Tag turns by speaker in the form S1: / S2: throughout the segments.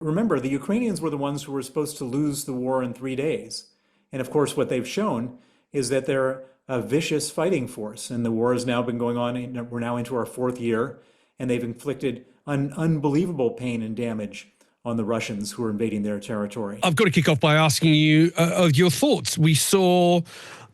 S1: Remember, the Ukrainians were the ones who were supposed to lose the war in 3 days. And of course, what they've shown is that they're a vicious fighting force. And the war has now been going on. We're now into our fourth year, and they've inflicted unbelievable pain and damage on the Russians who are invading their territory.
S2: I've got to kick off by asking you of your thoughts. We saw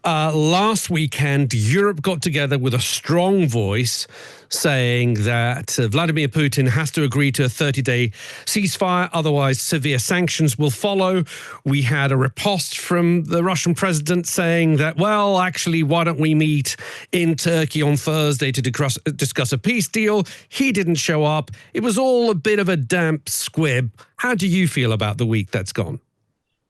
S2: last weekend, Europe got together with a strong voice saying that Vladimir Putin has to agree to a 30-day ceasefire, otherwise severe sanctions will follow. We had a riposte from the Russian president saying that, well, actually, why don't we meet in Turkey on Thursday to discuss a peace deal? He didn't show up. It was all a bit of a damp squib. How do you feel about the week that's gone?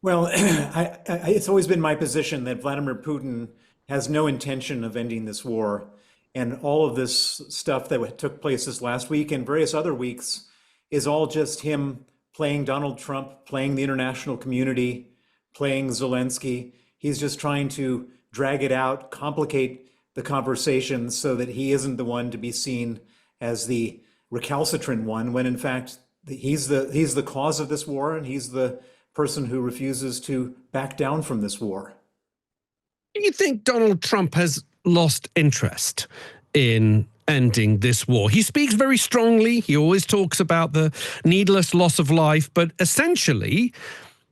S1: Well, it's always been my position that Vladimir Putin has no intention of ending this war. And all of this stuff that took place this last week and various other weeks is all just him playing Donald Trump, playing the international community, playing Zelensky. He's just trying to drag it out, complicate the conversation so that he isn't the one to be seen as the recalcitrant one, when in fact he's the cause of this war, and he's the person who refuses to back down from this war.
S2: Do you think Donald Trump has lost interest in ending this war? He speaks very strongly. He always talks about the needless loss of life, but essentially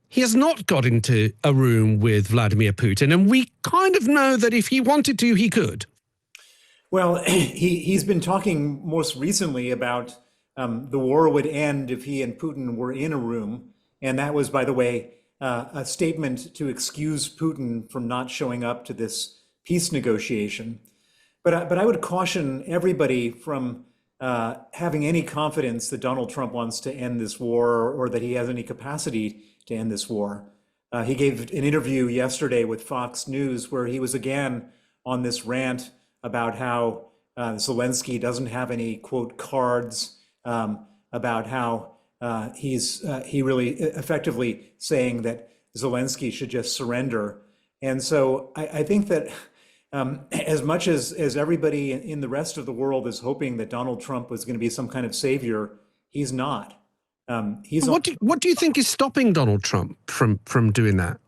S2: he has not got into a room with Vladimir Putin. And we kind of know that if he wanted to, he could.
S1: Well, he's been talking most recently about the war would end if he and Putin were in a room. And that was, by the way, a statement to excuse Putin from not showing up to this peace negotiation. But I would caution everybody from having any confidence that Donald Trump wants to end this war, or that he has any capacity to end this war. He gave an interview yesterday with Fox News where he was again on this rant about how Zelensky doesn't have any, quote, cards, about how he really effectively saying that Zelensky should just surrender. And so I think that as much as everybody in the rest of the world is hoping that Donald Trump was going to be some kind of savior, he's not.
S2: What do you think is stopping Donald Trump from doing that?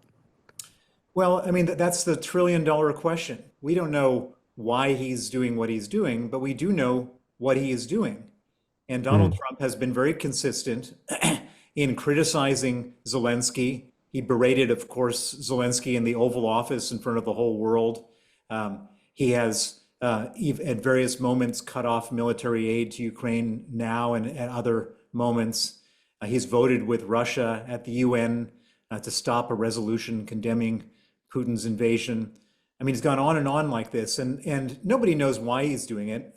S1: Well, I mean, that's the trillion-dollar question. We don't know why he's doing what he's doing, but we do know what he is doing. And Donald Trump has been very consistent in criticizing Zelensky. He berated, of course, Zelensky in the Oval Office in front of the whole world. He has, at various moments, cut off military aid to Ukraine now, and at other moments. He's voted with Russia at the UN to stop a resolution condemning Putin's invasion. I mean, he's gone on and on like this, and nobody knows why he's doing it.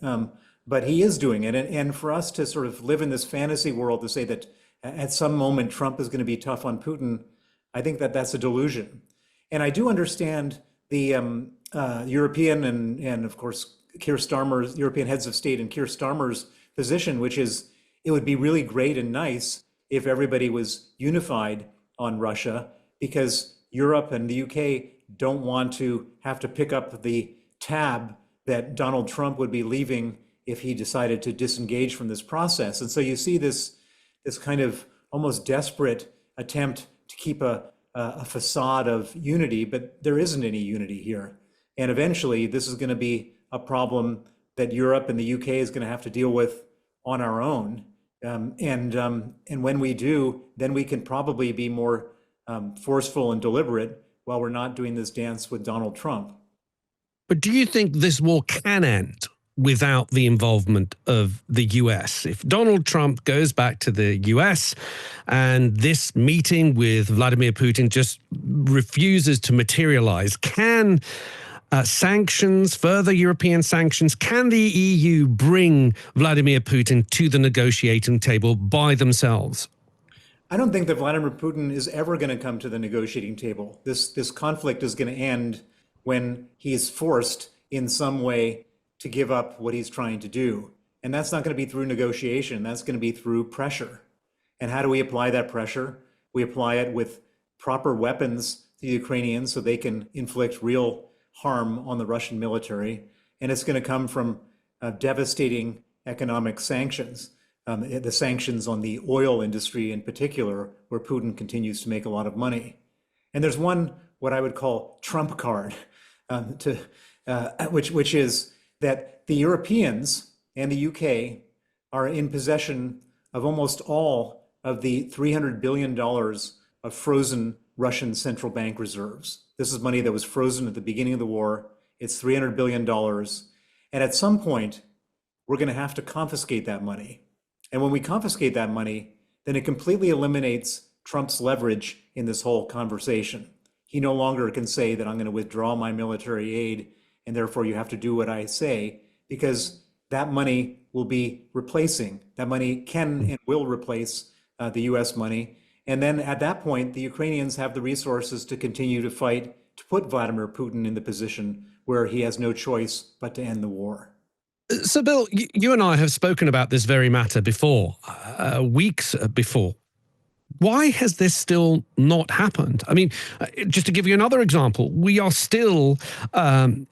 S1: But he is doing it. And for us to sort of live in this fantasy world to say that at some moment Trump is going to be tough on Putin, I think that that's a delusion. And I do understand the European and of course, Keir Starmer's, European heads of state and Keir Starmer's position, which is it would be really great and nice if everybody was unified on Russia, because Europe and the UK don't want to have to pick up the tab that Donald Trump would be leaving if he decided to disengage from this process. And so you see this kind of almost desperate attempt to keep a facade of unity, but there isn't any unity here. And eventually this is going to be a problem that Europe and the UK is going to have to deal with on our own. And when we do, then we can probably be more forceful and deliberate while we're not doing this dance with Donald Trump.
S2: But do you think this war can end without the involvement of the US? If Donald Trump goes back to the US and this meeting with Vladimir Putin just refuses to materialize, can sanctions, further European sanctions, can the EU bring Vladimir Putin to the negotiating table by themselves?
S1: I don't think that Vladimir Putin is ever going to come to the negotiating table. This conflict is going to end when he's forced in some way to give up what he's trying to do. And that's not going to be through negotiation. That's going to be through pressure. And how do we apply that pressure? We apply it with proper weapons to the Ukrainians so they can inflict real harm on the Russian military. And it's going to come from devastating economic sanctions. the sanctions on the oil industry in particular, where Putin continues to make a lot of money. And there's one, what I would call trump card, which is that the Europeans and the UK are in possession of almost all of the $300 billion of frozen Russian central bank reserves. This is money that was frozen at the beginning of the war. It's $300 billion. And at some point, we're going to have to confiscate that money. And when we confiscate that money, then it completely eliminates Trump's leverage in this whole conversation. He no longer can say that I'm going to withdraw my military aid and therefore you have to do what I say, because that money will be replacing, that money can and will replace the US money. And then at that point, the Ukrainians have the resources to continue to fight, to put Vladimir Putin in the position where he has no choice but to end the war.
S2: So, Bill, you and I have spoken about this very matter before, weeks before. Why has this still not happened? I mean, just to give you another example, we are still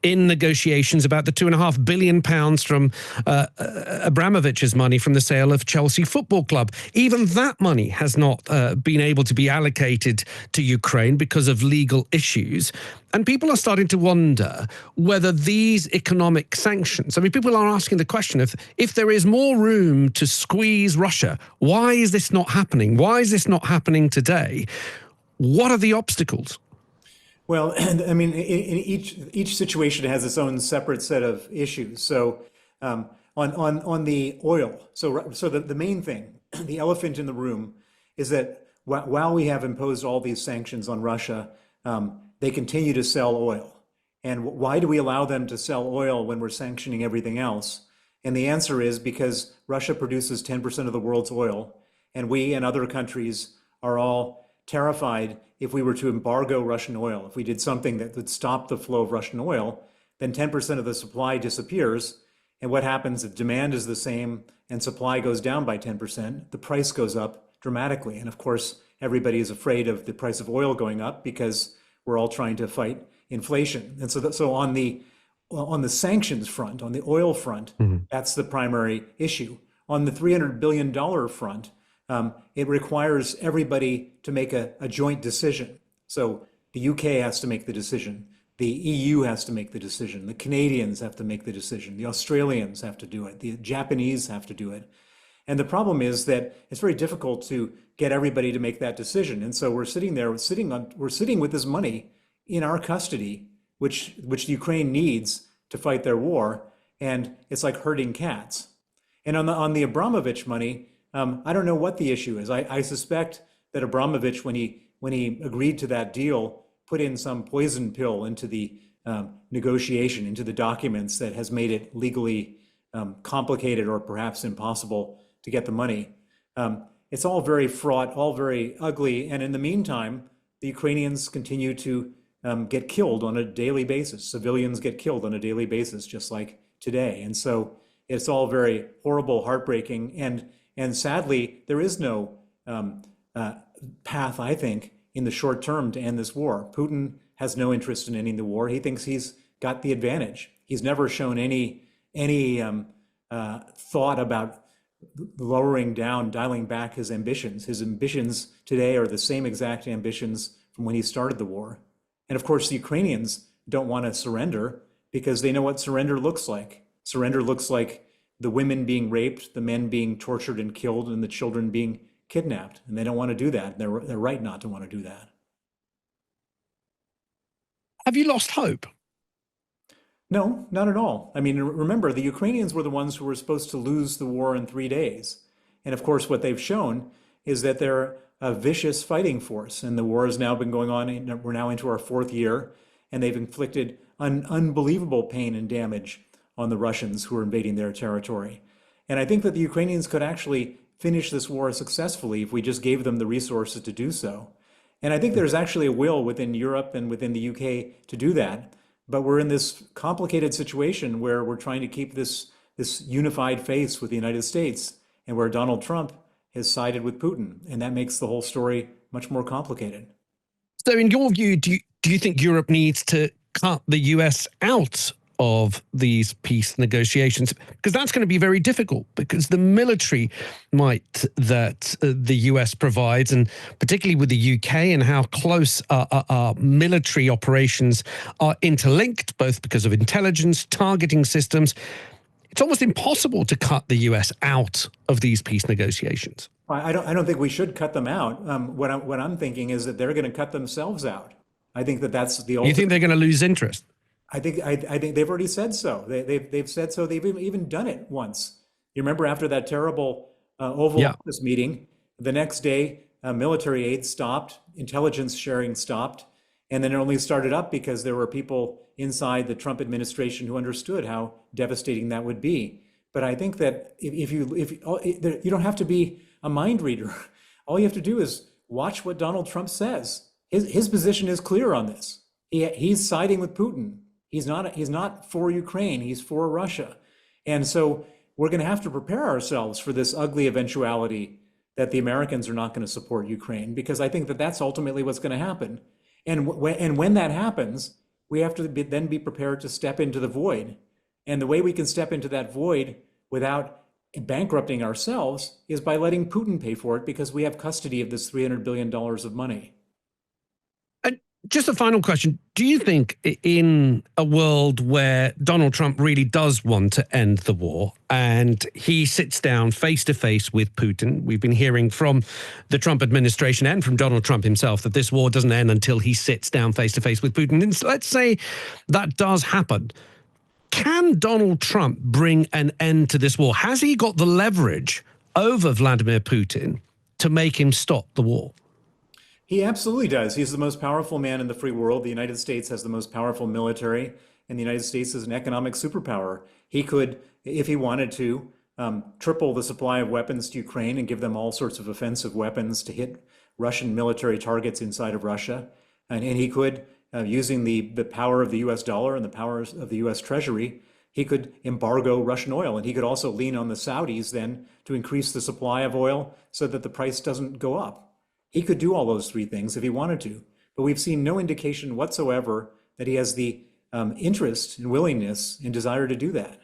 S2: in negotiations about the £2.5 billion from Abramovich's money from the sale of Chelsea Football Club. Even that money has not been able to be allocated to Ukraine because of legal issues. And people are starting to wonder whether these economic sanctions, I mean, people are asking the question, if there is more room to squeeze Russia, why is this not happening? Why is this not happening today? What are the obstacles?
S1: Well, I mean, in each situation has its own separate set of issues. So on the oil, so the main thing, the elephant in the room, is that while we have imposed all these sanctions on Russia, they continue to sell oil. And why do we allow them to sell oil when we're sanctioning everything else? And the answer is because Russia produces 10% of the world's oil, and we and other countries are all terrified if we were to embargo Russian oil. If we did something that would stop the flow of Russian oil, then 10% of the supply disappears. And what happens if demand is the same and supply goes down by 10%? The price goes up dramatically. And of course, everybody is afraid of the price of oil going up because we're all trying to fight inflation. And so on the sanctions front, on the oil front, that's the primary issue. On the $300 billion front, it requires everybody to make a joint decision. So the UK has to make the decision. The EU has to make the decision. The Canadians have to make the decision. The Australians have to do it. The Japanese have to do it. And the problem is that it's very difficult to get everybody to make that decision. And so we're sitting there, we're sitting with this money in our custody, which the Ukraine needs to fight their war. And it's like herding cats. And on the Abramovich money, I don't know what the issue is. I suspect that Abramovich, when he agreed to that deal, put in some poison pill into the negotiation, into the documents that has made it legally complicated or perhaps impossible to get the money. It's all very fraught, all very ugly. And in the meantime, the Ukrainians continue to get killed on a daily basis. Civilians get killed on a daily basis, just like today. And so it's all very horrible, heartbreaking. And sadly, there is no path, I think, in the short term to end this war. Putin has no interest in ending the war. He thinks he's got the advantage. He's never shown any thought about lowering down, dialing back his ambitions. His ambitions today are the same exact ambitions from when he started the war. And of course, the Ukrainians don't want to surrender because they know what surrender looks like. Surrender looks like the women being raped, the men being tortured and killed, and the children being kidnapped. And they don't want to do that. They're right not to want to do that.
S2: Have you lost hope?
S1: No, not at all. I mean, remember, the Ukrainians were the ones who were supposed to lose the war in 3 days. And of course, what they've shown is that they're a vicious fighting force. And the war has now been going on. We're now into our 4th year, and they've inflicted unbelievable pain and damage on the Russians who are invading their territory. And I think that the Ukrainians could actually finish this war successfully if we just gave them the resources to do so. And I think there's actually a will within Europe and within the UK to do that. But we're in this complicated situation where we're trying to keep this unified face with the United States, and where Donald Trump has sided with Putin. And that makes the whole story much more complicated.
S2: So in your view, do you think Europe needs to cut the US out of these peace negotiations? Because that's going to be very difficult, because the military might that the US provides, and particularly with the UK and how close our military operations are interlinked, both because of intelligence, targeting systems, it's almost impossible to cut the US out of these peace negotiations.
S1: I don't think we should cut them out. What I'm thinking is that they're going to cut themselves out. I think that that's the
S2: You
S1: ultimate.
S2: think they're going to lose interest?
S1: I think they've already said so. They've said so. They've even done it once. You remember after that terrible Oval
S2: Yeah.
S1: Office meeting, the next day military aid stopped, intelligence sharing stopped, and then it only started up because there were people inside the Trump administration who understood how devastating that would be. But I think that if you don't have to be a mind reader, all you have to do is watch what Donald Trump says. His position is clear on this. He's siding with Putin. He's not for Ukraine. He's for Russia. And so we're going to have to prepare ourselves for this ugly eventuality that the Americans are not going to support Ukraine, because I think that that's ultimately what's going to happen. And when that happens, we have to then be prepared to step into the void. And the way we can step into that void without bankrupting ourselves is by letting Putin pay for it, because we have custody of this $300 billion of money.
S2: Just a final question. Do you think in a world where Donald Trump really does want to end the war and he sits down face to face with Putin, we've been hearing from the Trump administration and from Donald Trump himself that this war doesn't end until he sits down face to face with Putin. And let's say that does happen. Can Donald Trump bring an end to this war? Has he got the leverage over Vladimir Putin to make him stop the war?
S1: He absolutely does. He's the most powerful man in the free world. The United States has the most powerful military, and the United States is an economic superpower. He could, if he wanted to, triple the supply of weapons to Ukraine and give them all sorts of offensive weapons to hit Russian military targets inside of Russia. And he could, using the power of the US dollar and the powers of the US Treasury, he could embargo Russian oil. And he could also lean on the Saudis then to increase the supply of oil so that the price doesn't go up. He could do all those three things if he wanted to, but we've seen no indication whatsoever that he has the interest and willingness and desire to do that.